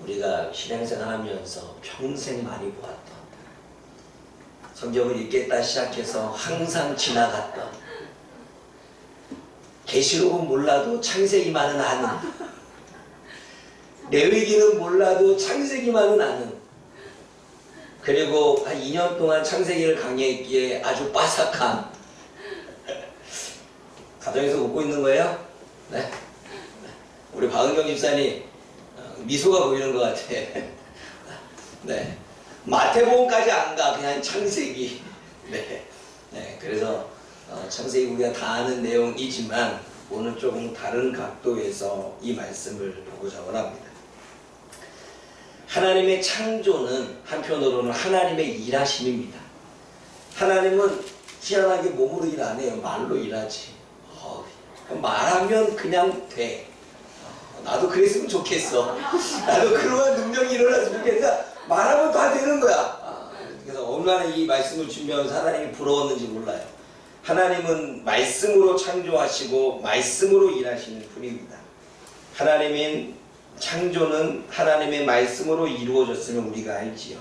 우리가 신앙생활하면서 평생 많이 보았던, 성경을 읽겠다 시작해서 항상 지나갔던, 계시록은 몰라도 창세기만은 아는, 레위기는 몰라도 창세기만은 아는, 그리고 한 2년 동안 창세기를 강의했기에 아주 빠삭한, 가정에서 웃고 있는 거예요? 네? 우리 박은경 집사님 미소가 보이는 것 같아. 네. 마태복음까지 안 가, 그냥 창세기. 네. 네. 그래서 창세기 우리가 다 아는 내용이지만 오늘 조금 다른 각도에서 이 말씀을 보고자 합니다. 하나님의 창조는 한편으로는 하나님의 일하심입니다. 하나님은 희한하게 몸으로 일 안 해요. 말로 일하지. 말하면 그냥 돼. 나도 그랬으면 좋겠어. 나도 그런 능력이 일어났으면 좋겠어. 말하면 다 되는 거야. 그래서 얼마나 이 말씀을 준비하면서 하나님이 부러웠는지 몰라요. 하나님은 말씀으로 창조하시고 말씀으로 일하시는 분입니다. 하나님의 창조는 하나님의 말씀으로 이루어졌으면 우리가 알지요.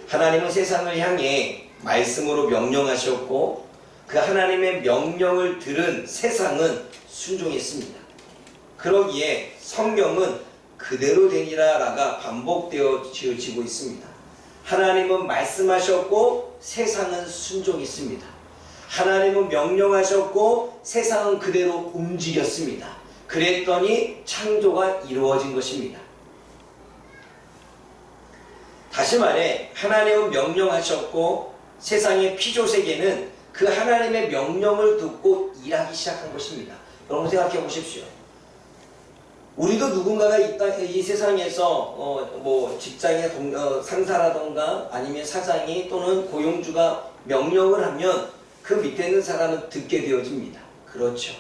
하나님은 세상을 향해 말씀으로 명령하셨고 그 하나님의 명령을 들은 세상은 순종했습니다. 그러기에 성경은 그대로 되니라라가 반복되어지고 있습니다. 하나님은 말씀하셨고 세상은 순종했습니다. 하나님은 명령하셨고 세상은 그대로 움직였습니다. 그랬더니 창조가 이루어진 것입니다. 다시 말해 하나님은 명령하셨고 세상의 피조세계는 그 하나님의 명령을 듣고 일하기 시작한 것입니다. 여러분 생각해 보십시오. 우리도 누군가가 이 세상에서 뭐 직장의 상사라던가 아니면 사장이 또는 고용주가 명령을 하면 그 밑에 있는 사람은 듣게 되어집니다. 그렇죠.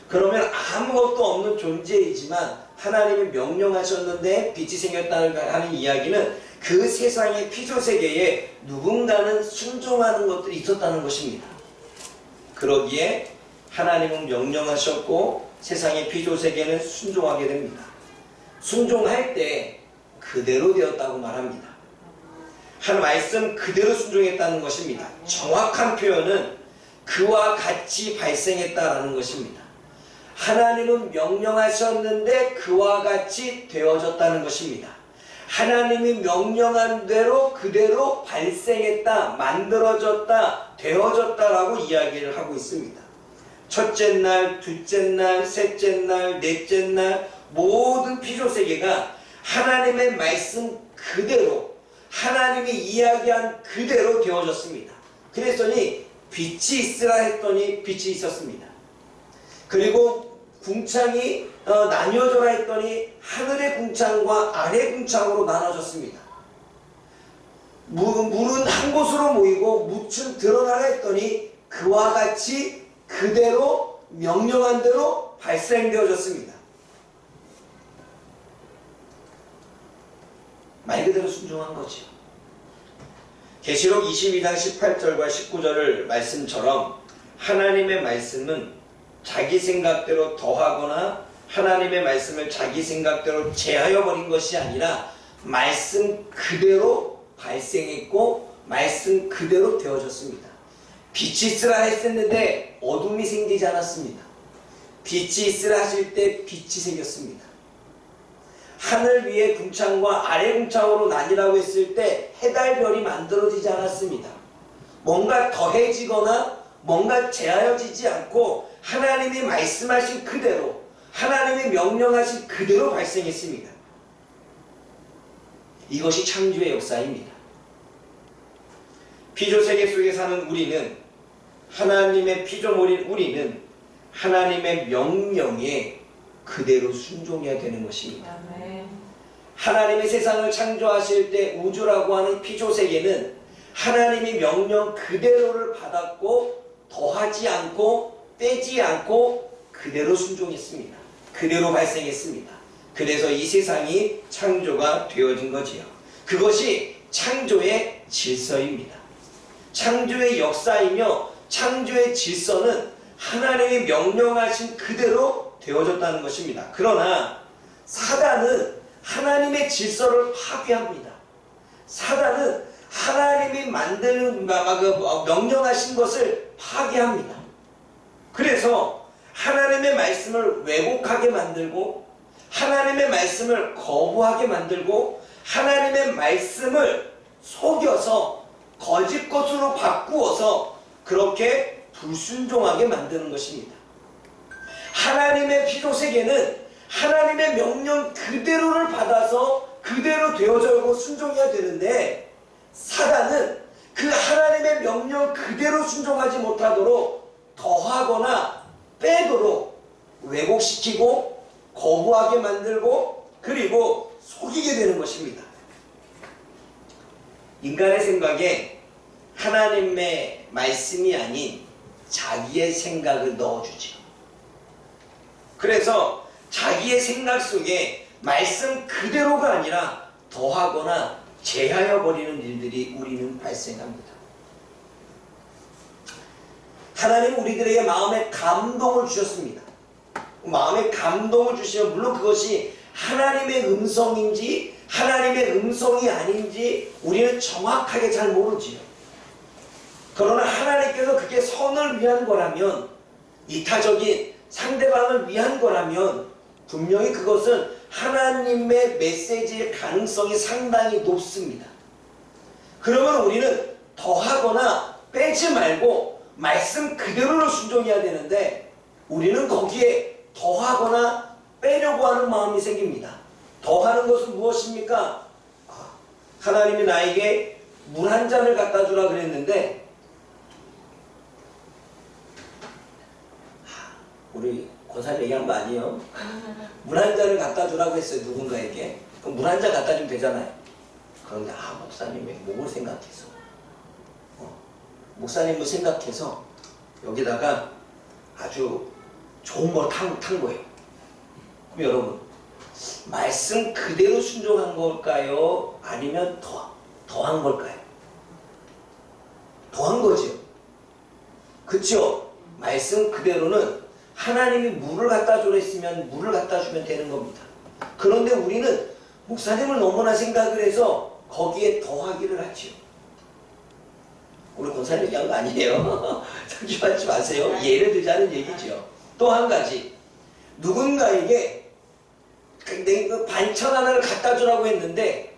그러면 아무것도 없는 존재이지만 하나님이 명령하셨는데 빛이 생겼다는 하는 이야기는 그 세상의 피조세계에 누군가는 순종하는 것들이 있었다는 것입니다. 그러기에 하나님은 명령하셨고 세상의 피조세계는 순종하게 됩니다. 순종할 때 그대로 되었다고 말합니다. 한 말씀 그대로 순종했다는 것입니다. 정확한 표현은 그와 같이 발생했다라는 것입니다. 하나님은 명령하셨는데 그와 같이 되어졌다는 것입니다. 하나님이 명령한 대로 그대로 발생했다, 만들어졌다, 되어졌다라고 이야기를 하고 있습니다. 첫째 날, 둘째 날, 셋째 날, 넷째 날 모든 피조세계가 하나님의 말씀 그대로 하나님이 이야기한 그대로 되어졌습니다. 그랬더니 빛이 있으라 했더니 빛이 있었습니다. 그리고 궁창이 나뉘어져라 했더니 하늘의 궁창과 아래 궁창으로 나눠졌습니다. 물은 한 곳으로 모이고 묻은 드러나라 했더니 그와 같이 그대로 명령한 대로 발생되어졌습니다. 말 그대로 순종한 거죠. 계시록 22장 18절과 19절을 말씀처럼 하나님의 말씀은 자기 생각대로 더하거나 하나님의 말씀을 자기 생각대로 제하여 버린 것이 아니라 말씀 그대로 발생했고 말씀 그대로 되어졌습니다. 빛이 있으라 했었는데 어둠이 생기지 않았습니다. 빛이 있으라 하실 때 빛이 생겼습니다. 하늘 위에 궁창과 아래 궁창으로 나뉘라고 했을 때 해달별이 만들어지지 않았습니다. 뭔가 더해지거나 뭔가 제하여지지 않고 하나님이 말씀하신 그대로 하나님이 명령하신 그대로 발생했습니다. 이것이 창조의 역사입니다. 피조세계 속에 사는 우리는 하나님의 피조물인 우리는 하나님의 명령에 그대로 순종해야 되는 것입니다. 하나님의 세상을 창조하실 때 우주라고 하는 피조세계는 하나님이 명령 그대로를 받았고 더하지 않고 빼지 않고 그대로 순종했습니다. 그대로 발생했습니다. 그래서 이 세상이 창조가 되어진 거지요. 그것이 창조의 질서입니다. 창조의 역사이며 창조의 질서는 하나님이 명령하신 그대로 되어졌다는 것입니다. 그러나 사단은 하나님의 질서를 파괴합니다. 사단은 하나님이 만드는 명령하신 것을 파괴합니다. 그래서 하나님의 말씀을 왜곡하게 만들고 하나님의 말씀을 거부하게 만들고 하나님의 말씀을 속여서 거짓 것으로 바꾸어서 그렇게 불순종하게 만드는 것입니다. 하나님의 피조세계는 하나님의 명령 그대로를 받아서 그대로 되어져고 순종해야 되는데 사단은 그 하나님의 명령 그대로 순종하지 못하도록 더하거나 빼도록 왜곡시키고 거부하게 만들고 그리고 속이게 되는 것입니다. 인간의 생각에 하나님의 말씀이 아닌 자기의 생각을 넣어주죠. 그래서 자기의 생각 속에 말씀 그대로가 아니라 더하거나 제하여 버리는 일들이 우리는 발생합니다. 하나님은 우리들에게 마음의 감동을 주셨습니다. 마음의 감동을 주시면 물론 그것이 하나님의 음성인지 하나님의 음성이 아닌지 우리는 정확하게 잘 모르지요. 그러나 하나님께서 그게 선을 위한 거라면 이타적인 상대방을 위한 거라면 분명히 그것은 하나님의 메시지의 가능성이 상당히 높습니다. 그러면 우리는 더하거나 빼지 말고 말씀 그대로를 순종해야 되는데 우리는 거기에 더하거나 빼려고 하는 마음이 생깁니다. 더하는 것은 무엇입니까? 하나님이 나에게 물 한 잔을 갖다 주라 그랬는데 우리 권사님 얘기한 거 아니에요? 물 한 잔을 갖다 주라고 했어요. 누군가에게. 그럼 물 한 잔 갖다 주면 되잖아요. 그런데 목사님의 목을 생각해서 목사님을 생각해서 여기다가 아주 좋은 걸 탄 거예요. 그럼 여러분 말씀 그대로 순종한 걸까요? 아니면 더한 걸까요? 더한 거죠. 그쵸? 말씀 그대로는 하나님이 물을 갖다 주라 했으면 물을 갖다 주면 되는 겁니다. 그런데 우리는 목사님을 너무나 생각을 해서 거기에 더하기를 하죠. 우리 권사님 얘기한 거 아니에요. 상심하지 마세요. 예를 들자는 얘기죠. 또 한 가지 누군가에게 그 반찬 하나를 갖다 주라고 했는데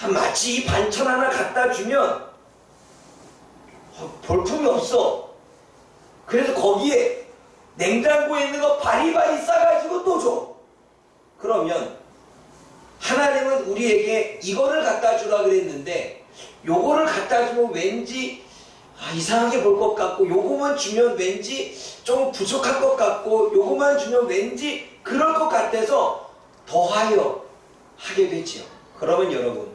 마치 이 반찬 하나 갖다 주면 볼품이 없어. 그래서 거기에 냉장고에 있는 거 바리바리 싸가지고 또 줘. 그러면 하나님은 우리에게 이거를 갖다 주라 그랬는데 요거를 갖다 주면 왠지 이상하게 볼 것 같고 요거만 주면 왠지 좀 부족할 것 같고 요거만 주면 왠지 그럴 것 같아서 더하여 하게 되지요. 그러면 여러분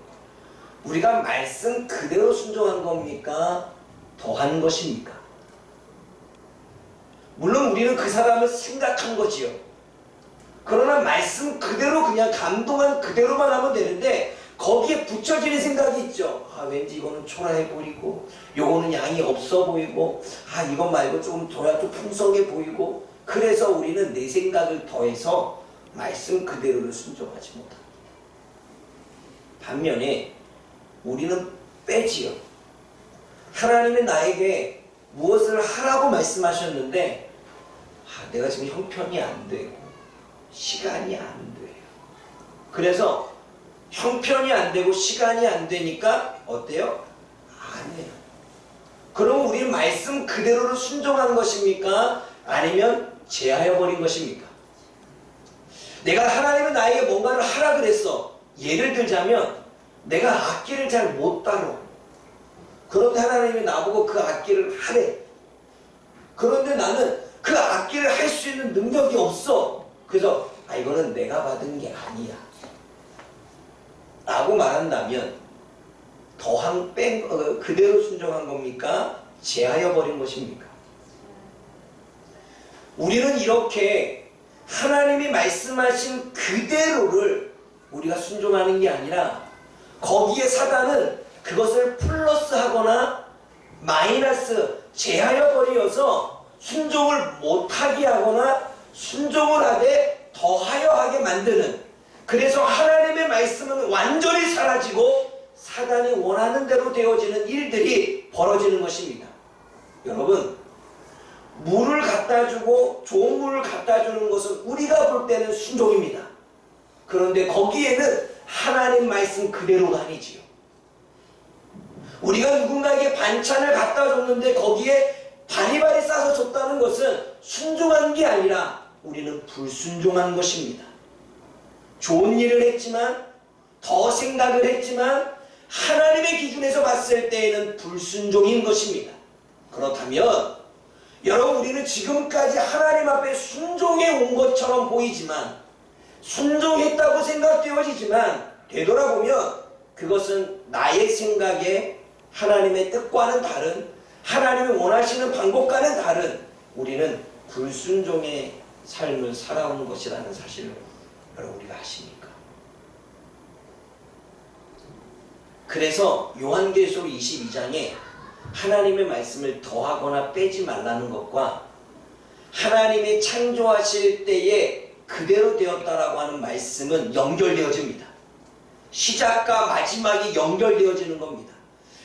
우리가 말씀 그대로 순종한 겁니까? 더한 것입니까? 물론 우리는 그 사람을 생각한 거지요. 그러나 말씀 그대로 그냥 감동한 그대로만 하면 되는데 거기에 붙여지는 생각이 있죠. 왠지 이거는 초라해 보이고 요거는 양이 없어 보이고 이것 말고 조금 줘야 좀 풍성해 보이고 그래서 우리는 내 생각을 더해서 말씀 그대로를 순종하지 못합니다. 반면에 우리는 빼지요. 하나님이 나에게 무엇을 하라고 말씀하셨는데 내가 지금 형편이 안 되고 시간이 안 돼요. 그래서 형편이 안 되고 시간이 안 되니까 어때요? 안 해요. 그럼 우리는 말씀 그대로를 순종한 것입니까? 아니면 제하여 버린 것입니까? 내가 하나님은 나에게 뭔가를 하라 그랬어. 예를 들자면 내가 악기를 잘 못 다뤄. 그런데 하나님이 나보고 그 악기를 하래. 그런데 나는 그 악기를 할 수 있는 능력이 없어. 그래서 이거는 내가 받은 게 아니야 라고 말한다면 더한 그대로 순종한 겁니까? 제하여 버린 것입니까? 우리는 이렇게 하나님이 말씀하신 그대로를 우리가 순종하는 게 아니라 거기에 사단은 그것을 플러스하거나 마이너스 제하여 버려서 순종을 못하게 하거나 순종을 하되 더하여 하게 만드는 그래서 하나님의 말씀은 완전히 사라지고 사단이 원하는 대로 되어지는 일들이 벌어지는 것입니다. 여러분, 물을 갖다 주고 좋은 물을 갖다 주는 것은 우리가 볼 때는 순종입니다. 그런데 거기에는 하나님 말씀 그대로가 아니지요. 우리가 누군가에게 반찬을 갖다 줬는데 거기에 바리바리 싸서 줬다는 것은 순종한 게 아니라 우리는 불순종한 것입니다. 좋은 일을 했지만, 더 생각을 했지만 하나님의 기준에서 봤을 때에는 불순종인 것입니다. 그렇다면 여러분, 우리는 지금까지 하나님 앞에 순종해 온 것처럼 보이지만, 순종했다고 생각되어지지만, 되돌아보면 그것은 나의 생각에 하나님의 뜻과는 다른, 하나님이 원하시는 방법과는 다른 우리는 불순종의 삶을 살아온 것이라는 사실을 여러분 우리가 아십니까? 그래서 요한계시록 22장에 하나님의 말씀을 더하거나 빼지 말라는 것과 하나님이 창조하실 때에 그대로 되었다라고 하는 말씀은 연결되어집니다. 시작과 마지막이 연결되어지는 겁니다.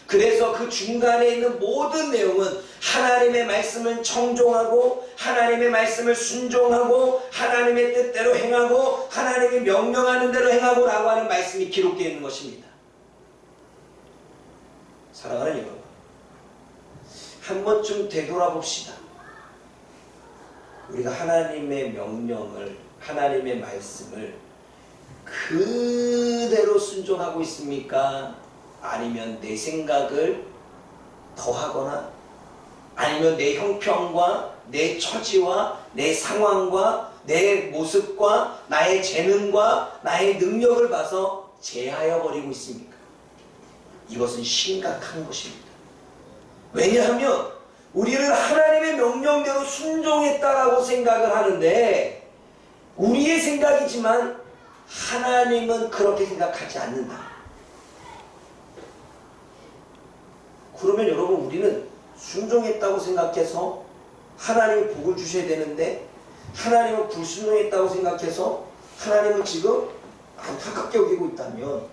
그래서 그 중간에 있는 모든 내용은 하나님의 말씀을 청종하고 하나님의 말씀을 순종하고 하나님의 뜻대로 행하고 하나님이 명령하는 대로 행하고 라고 하는 말씀이 기록되어 있는 것입니다. 사랑하는 여러분, 한 번쯤 되돌아봅시다. 우리가 하나님의 명령을, 하나님의 말씀을 그대로 순종하고 있습니까? 아니면 내 생각을 더하거나 아니면 내 형편과 내 처지와 내 상황과 내 모습과 나의 재능과 나의 능력을 봐서 제하여 버리고 있습니까? 이것은 심각한 것입니다. 왜냐하면 우리는 하나님의 명령대로 순종했다라고 생각을 하는데, 우리의 생각이지만 하나님은 그렇게 생각하지 않는다. 그러면 여러분, 우리는 순종했다고 생각해서 하나님이 복을 주셔야 되는데, 하나님은 불순종했다고 생각해서 하나님은 지금 안타깝게 여기고 있다면,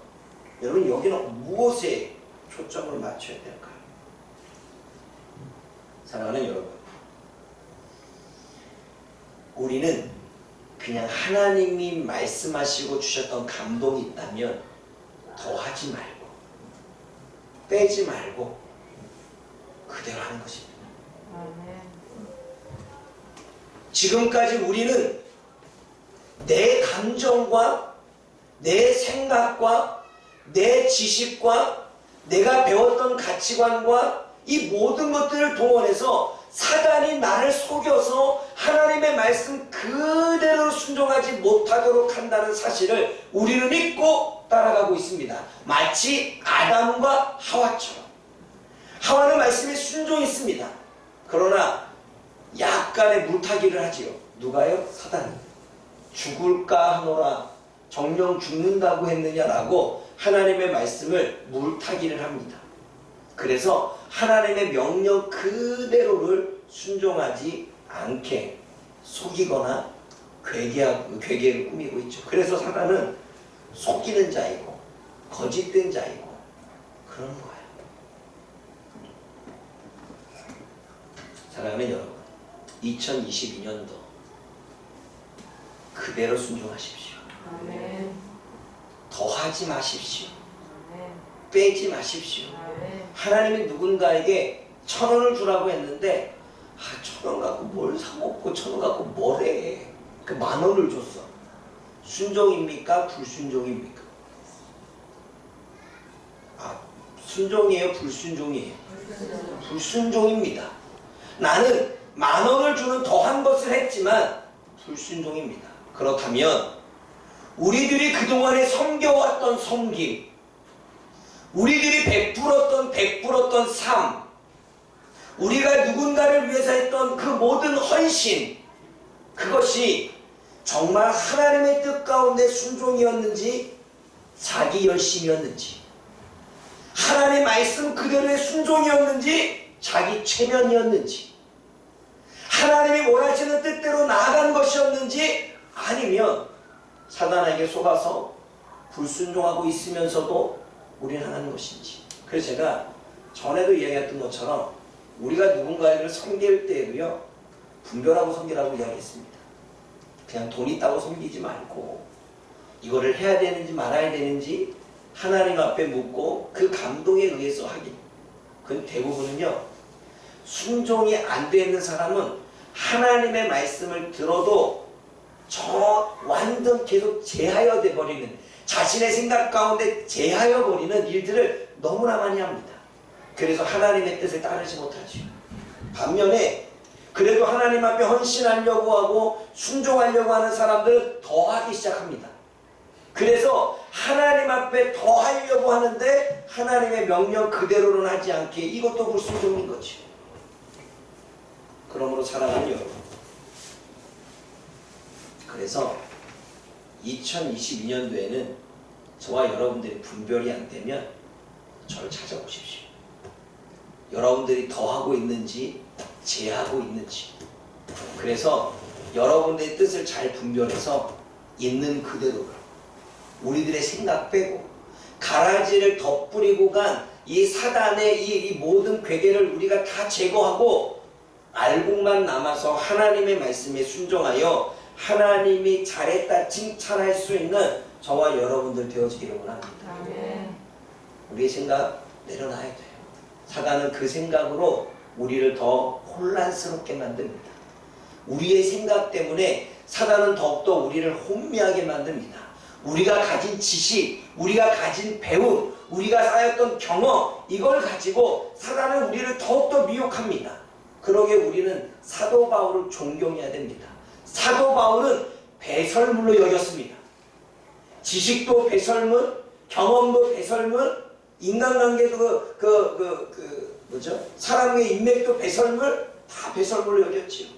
여러분 여기는 무엇에 초점을 맞춰야 될까요? 사랑하는 여러분, 우리는 그냥 하나님이 말씀하시고 주셨던 감동이 있다면 더하지 말고 빼지 말고 그대로 하는 것입니다. 지금까지 우리는 내 감정과 내 생각과 내 지식과 내가 배웠던 가치관과 이 모든 것들을 동원해서 사단이 나를 속여서 하나님의 말씀 그대로 순종하지 못하도록 한다는 사실을 우리는 믿고 따라가고 있습니다. 마치 아담과 하와처럼. 하와는 말씀에 순종했습니다. 그러나 약간의 물타기를 하지요. 누가요? 사단이. 죽을까 하노라, 정령 죽는다고 했느냐라고 하나님의 말씀을 물타기를 합니다. 그래서 하나님의 명령 그대로를 순종하지 않게 속이거나 괴계를 꾸미고 있죠. 그래서 사단은 속이는 자이고 거짓된 자이고 그런 거예요. 사랑하는 여러분, 2022년도 그대로 순종하십시오. 아멘. 더하지 마십시오. 아멘. 빼지 마십시오. 아멘. 하나님이 누군가에게 1,000원을 주라고 했는데 1,000원 갖고 뭘 사먹고 1,000원 갖고 뭘 해. 그 10,000원을 줬어. 순종입니까? 불순종입니까? 순종이에요? 불순종이에요? 불순종입니다. 나는 10,000원을 주는 더한 것을 했지만 불순종입니다. 그렇다면 우리들이 그동안에 섬겨왔던 섬김, 우리들이 베풀었던 삶, 우리가 누군가를 위해서 했던 그 모든 헌신, 그것이 정말 하나님의 뜻 가운데 순종이었는지 자기 열심이었는지, 하나님의 말씀 그대로의 순종이었는지 자기 체면이었는지, 하나님이 원하시는 뜻대로 나아간 것이었는지, 아니면 사단에게 속아서 불순종하고 있으면서도 우리는 하나님 것인지. 그래서 제가 전에도 이야기했던 것처럼 우리가 누군가를 섬길 때에도요, 분별하고 섬기라고 이야기했습니다. 그냥 돈 있다고 섬기지 말고 이거를 해야 되는지 말아야 되는지 하나님 앞에 묻고 그 감동에 의해서 하기. 그 대부분은요, 순종이 안 되는 사람은 하나님의 말씀을 들어도 저 완전 계속 제하여 돼 버리는, 자신의 생각 가운데 제하여 버리는 일들을 너무나 많이 합니다. 그래서 하나님의 뜻을 따르지 못하죠. 반면에 그래도 하나님 앞에 헌신하려고 하고 순종하려고 하는 사람들은 더 하기 시작합니다. 그래서 하나님 앞에 더 하려고 하는데 하나님의 명령 그대로는 하지 않게, 이것도 불순종인 거죠. 그러므로 사랑하는 여러분, 그래서 2022년도에는 저와 여러분들이 분별이 안 되면 저를 찾아보십시오. 여러분들이 더 하고 있는지 제하고 있는지. 그래서 여러분들의 뜻을 잘 분별해서 있는 그대로 우리들의 생각 빼고 가라지를 덧뿌리고 간 이 사단의 이 모든 괴계를 우리가 다 제거하고 알곡만 남아서 하나님의 말씀에 순종하여 하나님이 잘했다 칭찬할 수 있는 저와 여러분들 되어지기를 원합니다. 우리의 생각 내려놔야 돼요. 사단은 그 생각으로 우리를 더 혼란스럽게 만듭니다. 우리의 생각 때문에 사단은 더욱더 우리를 혼미하게 만듭니다. 우리가 가진 지식, 우리가 가진 배움, 우리가 쌓였던 경험, 이걸 가지고 사단은 우리를 더욱더 미혹합니다. 그러게 우리는 사도 바울을 존경해야 됩니다. 사도 바울은 배설물로 여겼습니다. 지식도 배설물, 경험도 배설물, 인간관계도 뭐죠? 사람의 인맥도 배설물, 다 배설물로 여겼지요.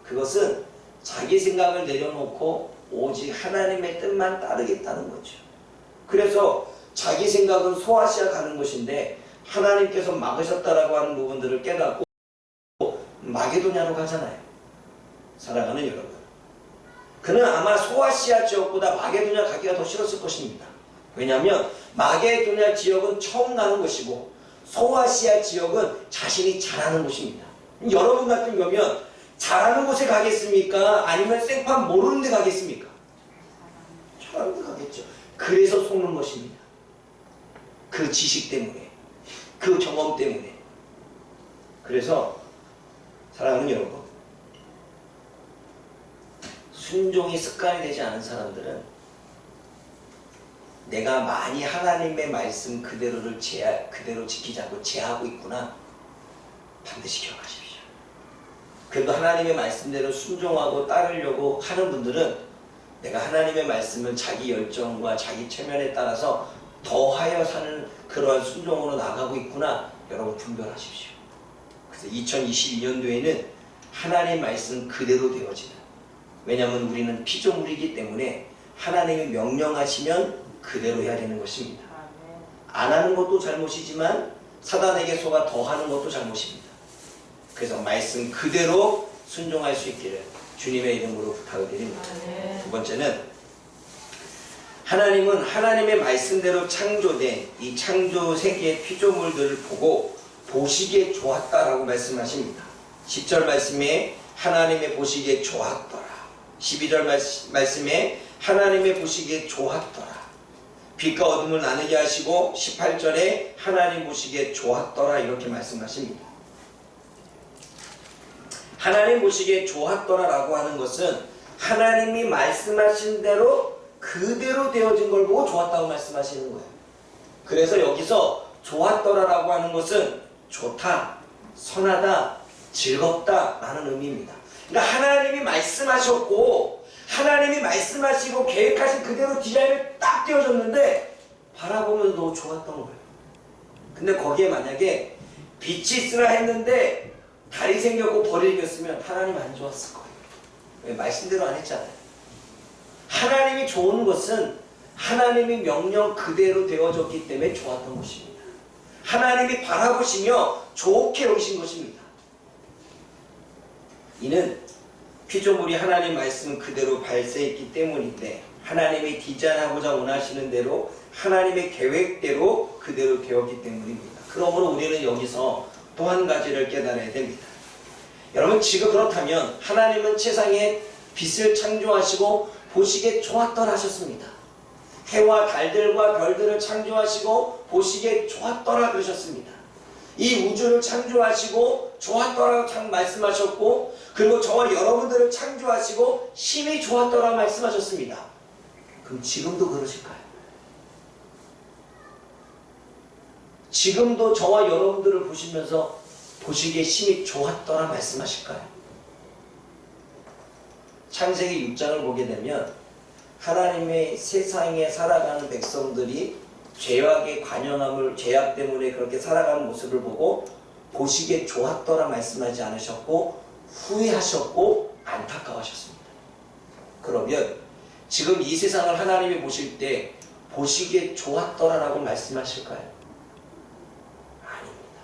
그것은 자기 생각을 내려놓고 오직 하나님의 뜻만 따르겠다는 거죠. 그래서 자기 생각은 소아시아 가는 것인데 하나님께서 막으셨다라고 하는 부분들을 깨닫고 마게도냐로 가잖아요. 사랑하는 여러분, 그는 아마 소아시아 지역보다 마게도냐 가기가 더 싫었을 것입니다. 왜냐하면 마게도냐 지역은 처음 가는 것이고 소아시아 지역은 자신이 잘하는 곳입니다. 여러분 같은 경우면 잘하는 곳에 가겠습니까? 아니면 생판 모르는 데 가겠습니까? 잘하는 데 가겠죠. 그래서 속는 것입니다. 그 지식 때문에, 그 경험 때문에. 그래서 사랑하는 여러분, 순종이 습관이 되지 않은 사람들은 내가 많이 하나님의 말씀 그대로 지키지 않고 제하고 있구나, 반드시 기억하십시오. 그래도 하나님의 말씀대로 순종하고 따르려고 하는 분들은 내가 하나님의 말씀을 자기 열정과 자기 체면에 따라서 더하여 사는 그러한 순종으로 나가고 있구나, 여러분 분별하십시오. 그래서 2022년도에는 하나님의 말씀 그대로 되어지는, 왜냐하면 우리는 피조물이기 때문에 하나님이 명령하시면 그대로 해야 되는 것입니다. 안 하는 것도 잘못이지만 사단에게 속아 더하는 것도 잘못입니다. 그래서 말씀 그대로 순종할 수 있기를 주님의 이름으로 부탁을 드립니다. 두 번째는, 하나님은 하나님의 말씀대로 창조된 이 창조 세계의 피조물들을 보고 보시기에 좋았다라고 말씀하십니다. 10절 말씀에 하나님의 보시기에 좋았더라. 12절 말씀에 하나님의 보시기에 좋았더라. 빛과 어둠을 나누게 하시고 18절에 하나님 보시기에 좋았더라, 이렇게 말씀하십니다. 하나님 보시기에 좋았더라라고 하는 것은 하나님이 말씀하신 대로 그대로 되어진 걸 보고 좋았다고 말씀하시는 거예요. 그래서 여기서 좋았더라라고 하는 것은 좋다, 선하다, 즐겁다 라는 의미입니다. 그러니까 하나님이 말씀하셨고 하나님이 말씀하시고 계획하신 그대로 디자인을 딱 띄워줬는데 바라보면서 너무 좋았던 거예요. 근데 거기에 만약에 빛이 있으라 했는데 달이 생겼고 벌이 생겼으면 하나님 안 좋았을 거예요. 왜? 말씀대로 안 했잖아요. 하나님이 좋은 것은 하나님의 명령 그대로 되어졌기 때문에 좋았던 것입니다. 하나님이 바라보시며 좋게 여기신 것입니다. 이는 피조물이 하나님 말씀 그대로 발세했기 때문인데, 하나님이 디자인하고자 원하시는 대로 하나님의 계획대로 그대로 되었기 때문입니다. 그러므로 우리는 여기서 또 한 가지를 깨달아야 됩니다. 여러분, 지금 그렇다면 하나님은 세상에 빛을 창조하시고 보시기에 좋았더라 하셨습니다. 해와 달들과 별들을 창조하시고 보시기에 좋았더라 그러셨습니다. 이 우주를 창조하시고 좋았더라 말씀하셨고, 그리고 저와 여러분들을 창조하시고 심히 좋았더라 말씀하셨습니다. 그럼 지금도 그러실까요? 지금도 저와 여러분들을 보시면서 보시기에 심히 좋았더라 말씀하실까요? 창세기 6장을 보게 되면 하나님의 세상에 살아가는 백성들이 죄악의 관연함을, 죄악 때문에 그렇게 살아가는 모습을 보고 보시기에 좋았더라 말씀하지 않으셨고 후회하셨고 안타까워하셨습니다. 그러면 지금 이 세상을 하나님이 보실 때 보시기에 좋았더라라고 말씀하실까요? 아닙니다.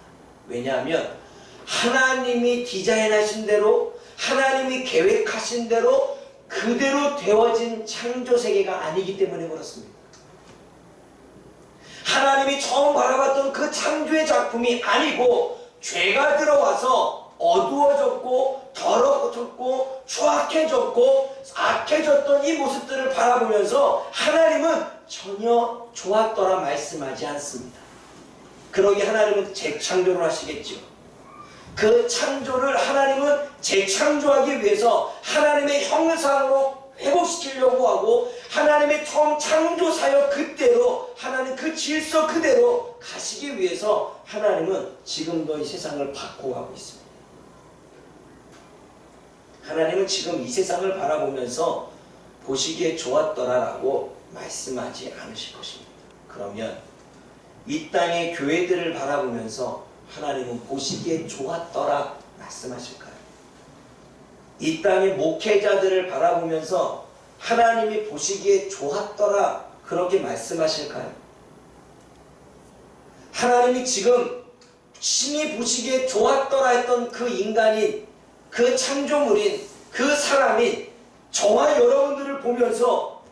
왜냐하면 하나님이 디자인하신 대로, 하나님이 계획하신 대로 그대로 되어진 창조 세계가 아니기 때문에 그렇습니다. 하나님이 처음 바라봤던 그 창조의 작품이 아니고 죄가 들어와서 어두워졌고 더러워졌고 추악해졌고 악해졌던 이 모습들을 바라보면서 하나님은 전혀 좋았더라 말씀하지 않습니다. 그러기에 하나님은 재창조를 하시겠죠. 그 창조를 하나님은 재창조하기 위해서 하나님의 형상으로 회복시키려고 하고 하나님의 처음 창조 사역 그대로, 하나님 그 질서 그대로 가시기 위해서 하나님은 지금도 이 세상을 바꿔가고 있습니다. 하나님은 지금 이 세상을 바라보면서 보시기에 좋았더라라고 말씀하지 않으실 것입니다. 그러면 이 땅의 교회들을 바라보면서 하나님은 보시기에 좋았더라 말씀하실까요? 이 땅의 목회자들을 바라보면서 하나님이 보시기에 좋았더라 그렇게 말씀하실까요? 하나님이 지금 심히 보시기에 좋았더라 했던 그 인간인, 그 창조물인, 그 사람인 저와 여러분들을 보면서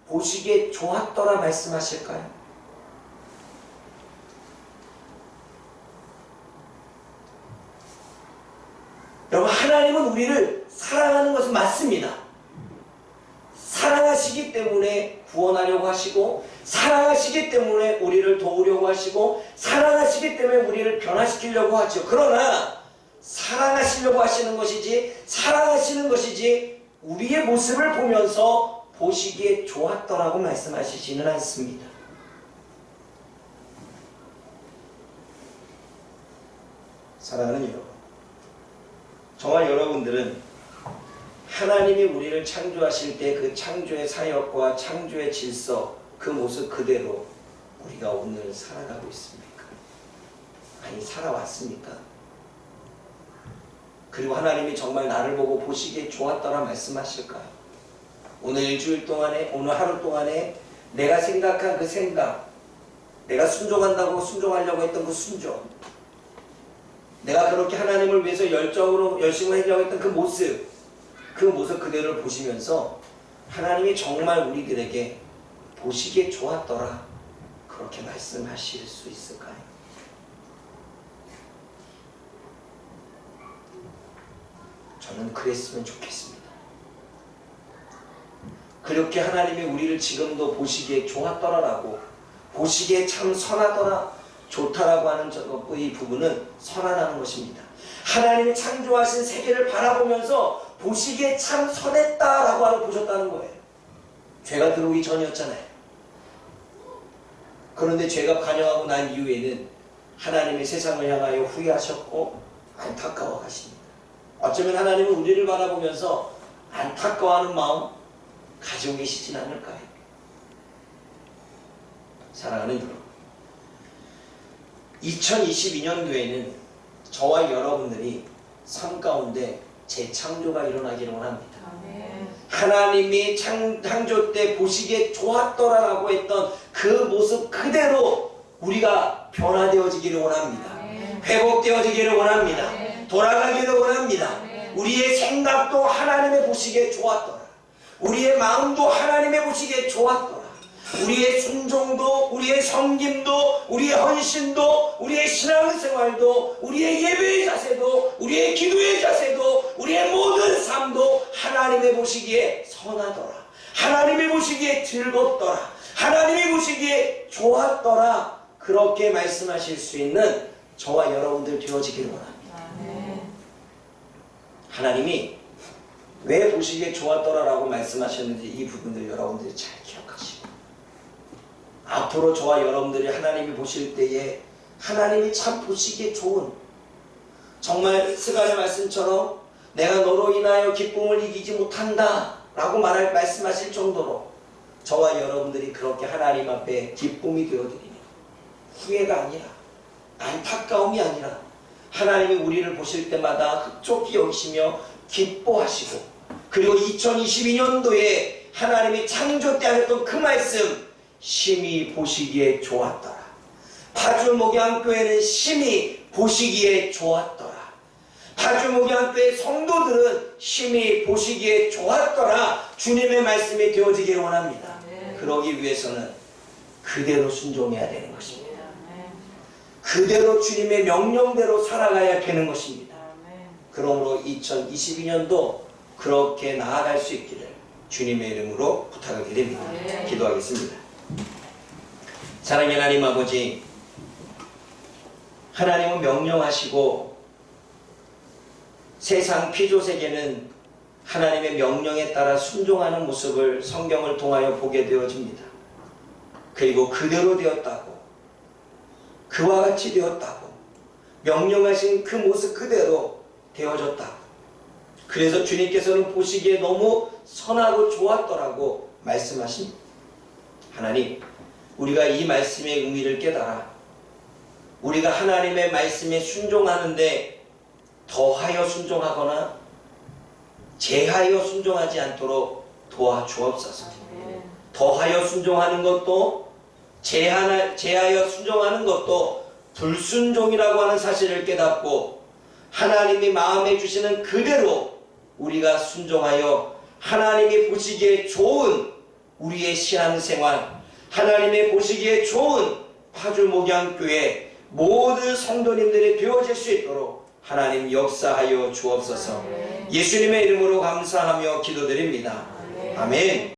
보시기에 좋았더라 말씀하실까요? 여러분, 하나님은 우리를 사랑하는 것은 맞습니다. 사랑하시기 때문에 구원하려고 하시고, 사랑하시기 때문에 우리를 도우려고 하시고, 사랑하시기 때문에 우리를 변화시키려고 하죠. 그러나 사랑하시려고 하시는 것이지, 사랑하시는 것이지 우리의 모습을 보면서 보시기에 좋았더라고 말씀하시지는 않습니다. 사랑하는 여러분, 저와 여러분들은 하나님이 우리를 창조하실 때 그 창조의 사역과 창조의 질서, 그 모습 그대로 우리가 오늘 살아가고 있습니까? 아니, 살아왔습니까? 그리고 하나님이 정말 나를 보고 보시기에 좋았더라 말씀하실까요? 오늘 일주일 동안에, 오늘 하루 동안에 내가 생각한 그 생각, 내가 순종한다고 순종하려고 했던 그 순종, 내가 그렇게 하나님을 위해서 열심히 하려고 했던 그 모습 그대로를 보시면서 하나님이 정말 우리들에게 보시기에 좋았더라 그렇게 말씀하실 수 있을까요? 저는 그랬으면 좋겠습니다. 그렇게 하나님이 우리를 지금도 보시기에 좋았더라라고, 보시기에 참 선하더라, 좋다라고 하는 이 부분은 선하다는 것입니다. 하나님이 창조하신 세계를 바라보면서 보시기에 참 선했다라고 하고 보셨다는 거예요. 죄가 들어오기 전이었잖아요. 그런데 죄가 관여하고 난 이후에는 하나님의 세상을 향하여 후회하셨고 안타까워하십니다. 어쩌면 하나님은 우리를 바라보면서 안타까워하는 마음 가지고 계시진 않을까요? 사랑하는 여러분, 2022년도에는 저와 여러분들이 삶 가운데 재창조가 일어나기를 원합니다. 하나님이 창조 때 보시기에 좋았더라라고 했던 그 모습 그대로 우리가 변화되어지기를 원합니다. 회복되어지기를 원합니다. 돌아가기를 원합니다. 우리의 생각도 하나님의 보시기에 좋았더라, 우리의 마음도 하나님의 보시기에 좋았더라. 우리의 순종도, 우리의 섬김도, 우리의 헌신도, 우리의 신앙생활도, 우리의 예배의 자세도, 우리의 기도의 자세도, 우리의 모든 삶도 하나님이 보시기에 선하더라. 하나님이 보시기에 즐겁더라. 하나님이 보시기에 좋았더라. 그렇게 말씀하실 수 있는 저와 여러분들 되어지기를 원합니다. 하나님이 왜 보시기에 좋았더라라고 말씀하셨는지 이 부분들 여러분들이 잘 기억하시고, 앞으로 저와 여러분들이 하나님이 보실 때에 하나님이 참 보시기에 좋은, 정말 스가랴 말씀처럼 내가 너로 인하여 기쁨을 이기지 못한다 라고 말씀하실 정도로 저와 여러분들이 그렇게 하나님 앞에 기쁨이 되어드리는, 후회가 아니라, 안타까움이 아니라 하나님이 우리를 보실 때마다 흡족히 여기시며 기뻐하시고, 그리고 2022년도에 하나님이 창조 때 하셨던 그 말씀, 심히 보시기에 좋았더라. 파주 목양교회는 심히 보시기에 좋았더라. 파주 목양교회 성도들은 심히 보시기에 좋았더라. 주님의 말씀이 되어지기를 원합니다. 그러기 위해서는 그대로 순종해야 되는 것입니다. 그대로 주님의 명령대로 살아가야 되는 것입니다. 그러므로 2022년도 그렇게 나아갈 수 있기를 주님의 이름으로 부탁을 드립니다. 기도하겠습니다. 사랑의 하나님 아버지, 하나님은 명령하시고 세상 피조세계는 하나님의 명령에 따라 순종하는 모습을 성경을 통하여 보게 되어집니다. 그리고 그대로 되었다고, 그와 같이 되었다고, 명령하신 그 모습 그대로 되어졌다고, 그래서 주님께서는 보시기에 너무 선하고 좋았더라고 말씀하십니다. 하나님, 우리가 이 말씀의 의미를 깨달아 우리가 하나님의 말씀에 순종하는데 더하여 순종하거나 제하여 순종하지 않도록 도와주옵소서. 더하여 순종하는 것도 제하여 순종하는 것도 불순종이라고 하는 사실을 깨닫고, 하나님이 마음에 주시는 그대로 우리가 순종하여 하나님이 보시기에 좋은 우리의 신앙생활, 하나님의 보시기에 좋은 파주 목양교회 모든 성도님들이 되어질 수 있도록 하나님 역사하여 주옵소서. 예수님의 이름으로 감사하며 기도드립니다. 아멘.